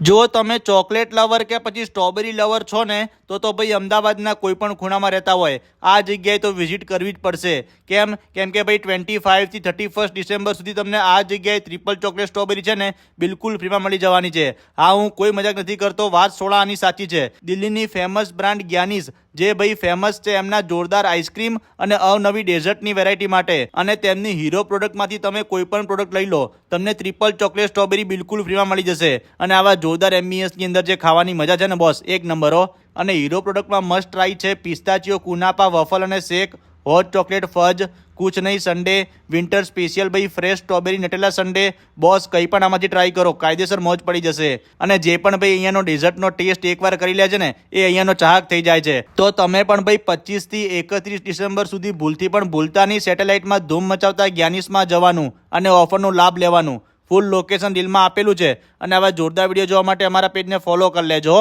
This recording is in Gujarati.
જો તમે ચોકલેટ લવર કે પછી સ્ટ્રોબેરી લવર છો ને તો ભાઈ અમદાવાદના કોઈ પણ ખૂણામાં રહેતા હોય આ જગ્યાએ તો વિઝિટ કરવી જ પડશે. કેમ કે ભાઈ 25 થી 31 ડિસેમ્બર સુધી તમને આ જગ્યાએ ટ્રિપલ ચોકલેટ સ્ટ્રોબેરી છે ને બિલકુલ ફ્રીમાં મળી જવાની છે. હા, હું કોઈ મજાક નથી કરતો, વાત સોળા આની સાચી છે. દિલ્હીની ફેમસ બ્રાન્ડ જ્ઞાનીઝ જે ભાઈ ફેમસ છે એમના જોરદાર આઈસ્ક્રીમ અને અવનવી ડેઝર્ટની વેરાયટી માટે, અને તેમની હીરો પ્રોડક્ટમાંથી તમે કોઈ પણ પ્રોડક્ટ લઈ લો, તમને ટ્રિપલ ચોકલેટ સ્ટ્રોબેરી બિલકુલ ફ્રીમાં મળી જશે. અને આવા જોરદાર એમ્બિયન્સની અંદર જે ખાવાની મજા છે ને બોસ, એક નંબર હો. અને હીરો પ્રોડક્ટમાં મસ્ટ ટ્રાય છે પિસ્તાચીઓ કુનાપા વફલ અને શેક, હોટ ચોકલેટ ફજ, કુછ નહીં સન્ડે, વિન્ટર સ્પેશિયલ ભાઈ fresh strawberry Nutella Sunday. Boss કંઈ પણ આમાંથી ટ્રાય કરો, કાયદેસર મોજ પડી જશે. અને જે પણ ભાઈ અહીંયાનો ડેઝર્ટનો ટેસ્ટ એકવાર કરી લે છે ને એ અહીંયાનો ચાહક થઈ જાય છે. તો તમે પણ ભાઈ 25 થી 31 ડિસેમ્બર સુધી ભૂલતા નહીં સેટેલાઇટમાં ધૂમ મચાવતા જ્ઞાનીસમાં જવાનું અને ઓફરનો લાભ લેવાનું. ફૂલ લોકેશન રીલમાં આપેલું છે. અને આવા જોરદાર વિડીયો જોવા માટે અમારા પેજને ફોલો કરી લેજો.